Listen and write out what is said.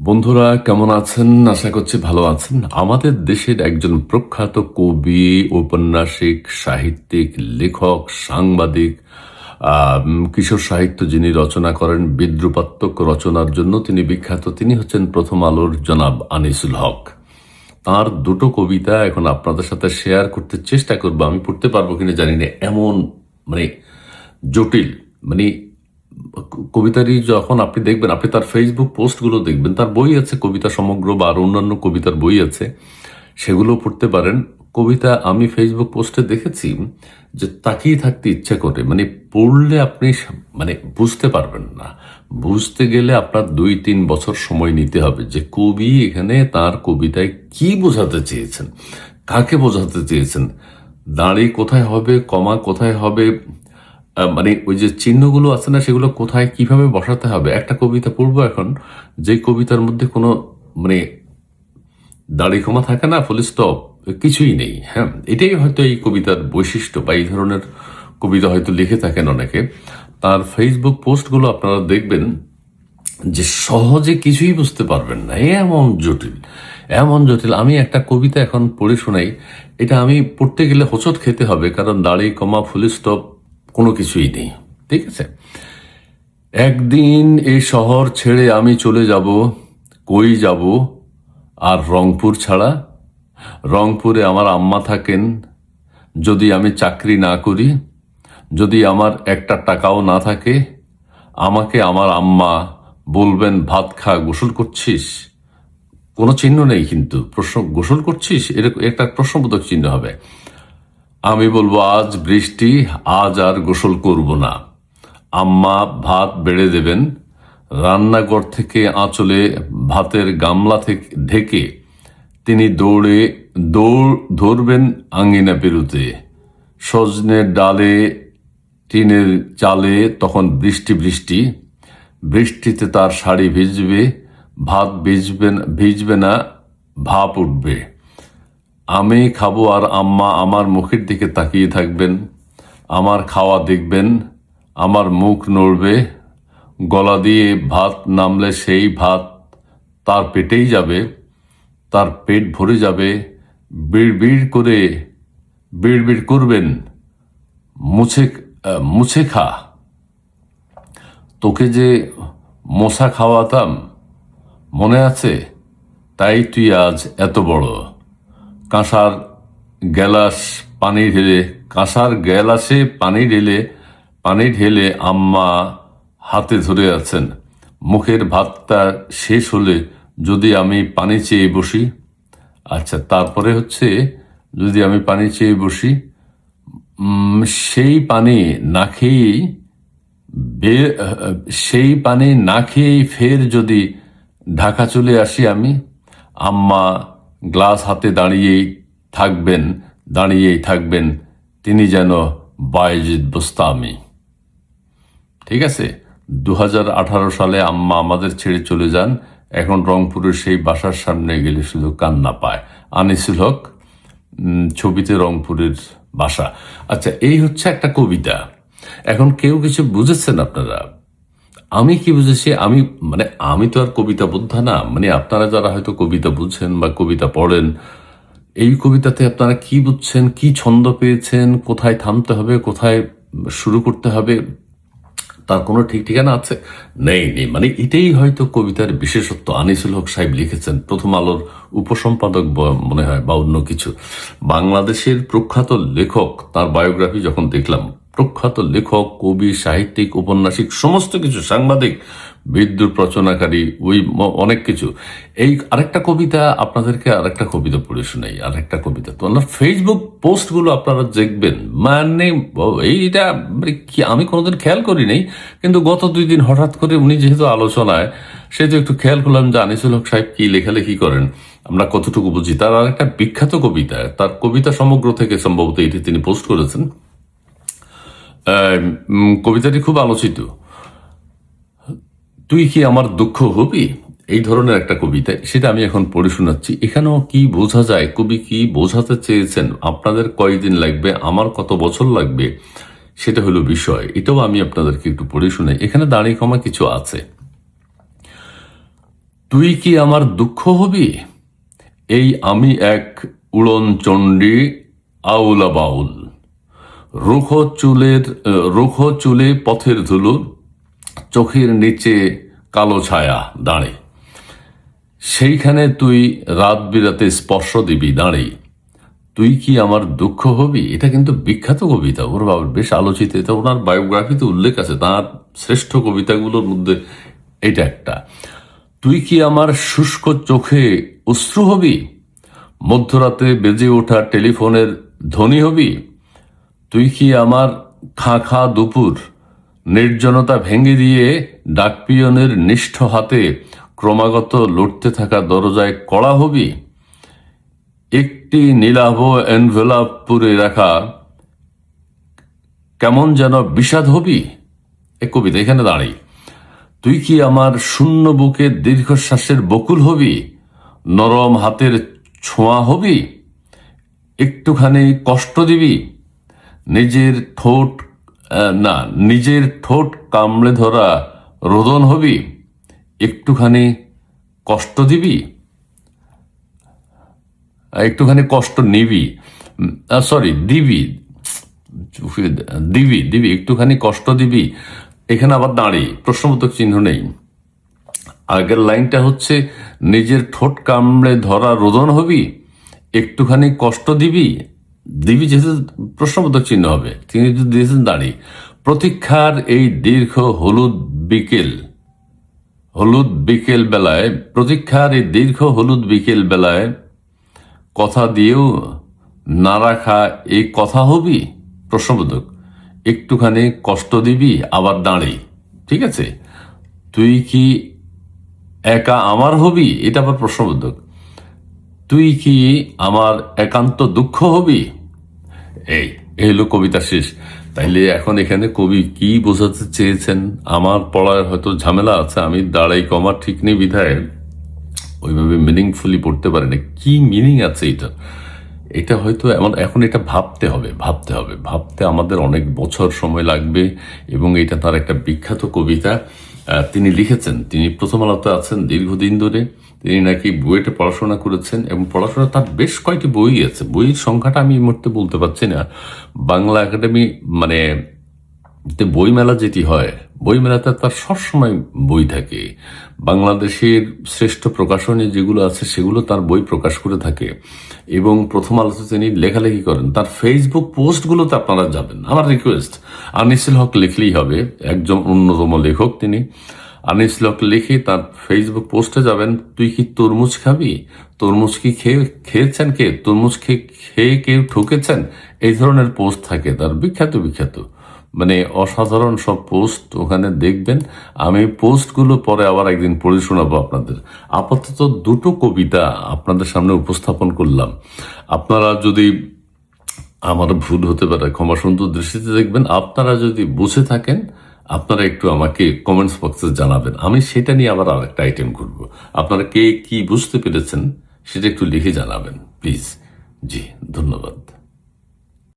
বন্ধুরা কেমন আছেন? আশা করছি ভালো আছেন। আমাদের দেশের একজন প্রখ্যাত কবি, ঔপন্যাসিক, সাহিত্যিক, লেখক, সাংবাদিক, কিশোর সাহিত্য যিনি রচনা করেন বিদ্রুপাত্মক রচনার জন্য তিনি বিখ্যাত। তিনি হচ্ছেন প্রথম আলোর জনাব আনিসুল হক। তার দুটো কবিতা এখন আপনাদের সাথে শেয়ার করতে চেষ্টা করবো। আমি পড়তে পারবো কিনা জানি না, এমন মানে জটিল, মানে কবিতারই যখন আপনি দেখবেন, আপনি তার ফেসবুক পোস্টগুলো দেখবেন, তার বই আছে কবিতা সমগ্র বা আর অন্যান্য কবিতার বই আছে, সেগুলো পড়তে পারেন। কবিতা আমি ফেসবুক পোস্টে দেখেছি যে তাকিয়ে থাকতে ইচ্ছা করে, মানে পড়লে আপনি মানে বুঝতে পারবেন না। বুঝতে গেলে আপনার 2-3 বছর সময় নিতে হবে যে কবি এখানে তার কবিতায় কি বোঝাতে চেয়েছেন, কাকে বোঝাতে চেয়েছেন, দাঁড়ি কোথায় হবে, কমা কোথায় হবে, মানে ওই যে চিহ্নগুলো আছে না, সেগুলো কোথায় কিভাবে বসাতে হবে। একটা কবিতা পড়বো এখন, যে কবিতার মধ্যে কোনো মানে দাড়ি কমা থাকে না, ফুল স্টপ, কিছুই নেই। হ্যাঁ, এটাই হয়তো এই কবিতার বৈশিষ্ট্য, বা এই ধরনের কবিতা হয়তো লিখে থাকেন অনেকে। তার ফেসবুক পোস্টগুলো আপনারা দেখবেন যে সহজে কিছুই বুঝতে পারবেন না, এমন জটিল, এমন জটিল। আমি একটা কবিতা এখন পড়ে শোনাই, এটা আমি পড়তে গেলে হোঁচট খেতে হবে, কারণ দাড়ি কমা ফুল স্টপ কোনো কিছুই নেই। ঠিক আছে। একদিন এই শহর ছেড়ে আমি চলে যাব, কই যাব আর রংপুর ছাড়া? রংপুরে আমার আম্মা থাকেন, যদি আমি চাকরি না করি, যদি আমার একটা টাকাও না থাকে, আমাকে আমার আম্মা বলবেন ভাত খা, গোসল করছিস? কোনো চিহ্ন নেই, কিন্তু প্রশ্ন, গোসল করছিস এরকম একটা প্রশ্নবোধক চিহ্ন হবে। আমি বলবো আজ বৃষ্টি, আজ আর গোসল করব না। আম্মা ভাত বেড়ে দেবেন, রান্নাঘর থেকে আঁচলে ভাতের গামলা থেকে ঢেকে তিনি দৌড় ধরবেন আঙ্গিনা পেরুতে। সজনের ডালে, টিনের চালে তখন বৃষ্টি বৃষ্টি, বৃষ্টিতে তার শাড়ি ভিজবে, ভাত ভিজবে না, ভাপ উঠবে। আমি খাবো আর আম্মা আমার মুখের দিকে তাকিয়ে থাকবেন, আমার খাওয়া দেখবেন, আমার মুখ নড়বে, গলা দিয়ে ভাত নামলে সেই ভাত তার পেটেই যাবে, তার পেট ভরে যাবে। বিড় করবেন, মুছে মুছে খা, তোকে যে মশা খাওয়াতাম মনে আছে? তাই তুই আজ এত বড়। কাঁসার গ্যালাস পানি ঢেলে কাঁসার গ্যালাসে পানি ঢেলে আম্মা হাতে ধরে আছেন। মুখের ভাতটা শেষ হলে যদি আমি পানি চেয়ে বসি। আচ্ছা, তারপরে হচ্ছে যদি আমি পানি চেয়ে বসি, সেই পানি না খেয়েই সেই পানি না খেয়েই ফের যদি ঢাকা চলে আসি আমি, আম্মা গ্লাস হাতে দাঁড়িয়েই থাকবেন, তিনি যেন বায়েজিদ বোস্তামি। ঠিক আছে। 2018 সালে আম্মা আমাদের ছেড়ে চলে যান, এখন রংপুরের সেই বাসার সামনে গেলে শুধু কান্না পায়। আনিসুল হক, ছবিতে রংপুরের বাসা। আচ্ছা, এই হচ্ছে একটা কবিতা। এখন কেউ কিছু বুঝেছেন আপনারা? আমি কি বুঝেছি? আমি তো আর কবিতা বোদ্ধা না। মানে আপনারা যারা হয়তো কবিতা বুঝছেন বা কবিতা পড়েন, এই কবিতাতে আপনারা কি বুঝছেন, কি ছন্দ পেয়েছেন, কোথায় থামতে হবে, কোথায় শুরু করতে হবে, তার কোনো ঠিক ঠিকানা আছে? নেই। মানে এটাই হয়তো কবিতার বিশেষত্ব। আনিসুল হক সাহেব লিখেছেন, প্রথম আলোর উপসম্পাদক মনে হয়, বা অন্য কিছু। বাংলাদেশের প্রখ্যাত লেখক, তার বায়োগ্রাফি যখন দেখলাম, প্রখ্যাত লেখক, কবি, সাহিত্যিক, ঔপন্যাসিক, সমস্ত কিছু, সাংবাদিক, বিদ্রুপ রচনাকারী, ওই অনেক কিছু। এই আরেকটা কবিতা আপনাদেরকে, আরেকটা কবিতা পড়ে শোনাই, আরেকটা কবিতা। তো আপনার ফেসবুক পোস্টগুলো আপনারা দেখবেন, মানে এইটা মানে কি আমি কোনোদিন খেয়াল করি নাই, কিন্তু গত 2 দিন হঠাৎ করে উনি যেহেতু আলোচনায়, সেহেতু একটু খেয়াল করলাম যে আনিসুল হক সাহেব কি লেখালেখি করেন, আমরা কতটুকু বুঝি। তার আরেকটা বিখ্যাত কবিতা, তার কবিতা সমগ্র থেকে সম্ভবত এটি তিনি পোস্ট করেছেন। কবিতাটি খুব আলোচিত। তুই কি আমার দুঃখ হবি, এই ধরনের একটা কবিতা, সেটা আমি এখন পড়ে শোনাচ্ছি। এখানেও কি বোঝা যায়, কবি কি বোঝাতে চেয়েছেন, আপনাদের কয়দিন লাগবে, আমার কত বছর লাগবে, সেটা হলো বিষয়। এটাও আমি আপনাদেরকে একটু পড়ে শোনাই। এখানে দাঁড়িয়ে কমা কিছু আছে। তুই কি আমার দুঃখ হবি? এই আমি এক উড়ন চণ্ডী আউলা বাউল, রুখ চুলে পথের ধুলো, চোখের নিচে কালো ছায়া দাঁড়ে, সেইখানে তুই রাত বিরাতে স্পর্শ দিবি দাঁড়ে, তুই কি আমার দুঃখ হবি। এটা কিন্তু বিখ্যাত কবিতা, ওর বাবা বেশ আলোচিত, এটা ওনার বায়োগ্রাফিতে উল্লেখ আছে, তার শ্রেষ্ঠ কবিতাগুলোর মধ্যে এটা একটা। তুই কি আমার শুষ্ক চোখে অশ্রু হবি, মধ্যরাতে বেজে ওঠা টেলিফোনের ধ্বনি হবি, তুই কি আমার খাঁ খাঁ দুপুর নির্জনতা ভেঙে দিয়ে ডাকপিয়নের নিষ্ঠ হাতে ক্রমাগত লড়তে থাকা দরজায় কড়া হবি, একটি নীলাভ এনভেলাপ পুরে রাখা কেমন যেন বিষাদ হবি। এ কবিতা এখানে দাঁড়িয়ে। তুই কি আমার শূন্য বুকে দীর্ঘশ্বাসের বকুল হবি, নরম হাতের ছোঁয়া হবি, একটুখানি কষ্ট দিবি, নিজের ঠোঁট কামড়ে ধরা রোদন হবি, একটুখানি কষ্ট দিবি, একটুখানি কষ্ট নিবি, দিবি, দিবি একটুখানি কষ্ট দিবি। এখানে আবার দাঁড়িয়ে প্রশ্নবোধক চিহ্ন নেই। আগের লাইনটা হচ্ছে নিজের ঠোঁট কামড়ে ধরা রোদন হবি, একটুখানি কষ্ট দিবি, যেহেতু প্রশ্নবোধক চিহ্ন হবে, তিনি দিয়েছেন দাঁড়িয়ে। প্রতীক্ষার এই দীর্ঘ হলুদ বিকেল বেলায় কথা দিয়েও না রাখা এই কথা হবি, প্রশ্নবোধক, একটুখানি কষ্ট দিবি, আবার দাঁড়িয়ে, ঠিক আছে। তুই কি একা আমার হবি, এটা আবার প্রশ্নবোধক, তুই কি আমার একান্ত দুঃখ হবি। এই হলো কবিতা শেষ। তাইলে এখন এখানে কবি কি বোঝাতে চেয়েছেন, আমার পড়ায় হয়তো ঝামেলা আছে, আমি দাঁড়াই কমা ঠিক নেই বিধায় ওইভাবে মিনিংফুলি পড়তে পারি না, কি মিনিং আছে এটা হয়তো এখন এটা ভাবতে আমাদের অনেক বছর সময় লাগবে। এবং এটা তার একটা বিখ্যাত কবিতা, তিনি লিখেছেন, তিনি প্রথম আলোতে আছেন দীর্ঘদিন ধরে, তিনি নাকি বুয়েটে পড়াশোনা করেছেন এবং পড়াশোনা তার বেশ কয়েকটি বই আছে, বইয়ের সংখ্যাটা আমি এই মুহূর্তে বলতে পারছি না। বাংলা একাডেমি বইমেলা যেটি হয়, বইমেলাতে তার সবসময় বই থাকে, বাংলাদেশের শ্রেষ্ঠ প্রকাশনী যেগুলো আছে সেগুলো তার বই প্রকাশ করে থাকে। এবং প্রথম আলোতে তিনি লেখালেখি করেন, তার ফেসবুক পোস্টগুলোতে আপনারা যাবেন, আমার রিকোয়েস্ট, আনিসুল হক লিখলেই হবে, একজন অন্যতম লেখক তিনি। আনিসুল হক লিখে তার ফেসবুক পোস্টে যাবেন, তুই কি তরমুজ খাবি, তরমুজ কি খেয়েছেন কে, তরমুজ খেয়ে কেউ ঠকেছেন, এই ধরনের পোস্ট থাকে তার, বিখ্যাত অসাধারণ সব পোস্ট ওখানে দেখবেন। আমি পোস্টগুলো পরে আবার একদিন পড়ে শোনাবো আপনাদের। আপাতত দুটো কবিতা আপনাদের সামনে উপস্থাপন করলাম। আপনারা যদি, আমার ভুল হতে পারে, ক্ষমা সুন্দর দৃষ্টিতে দেখবেন, আপনারা যদি বুঝে থাকেন আপনারা একটু আমাকে কমেন্টস বক্সে জানাবেন, আমি সেটা নিয়ে আবার আরেকটা আইটেম করব। আপনারা কে কি বুঝতে পেরেছেন সেটা একটু লিখে জানাবেন প্লিজ। জি, ধন্যবাদ।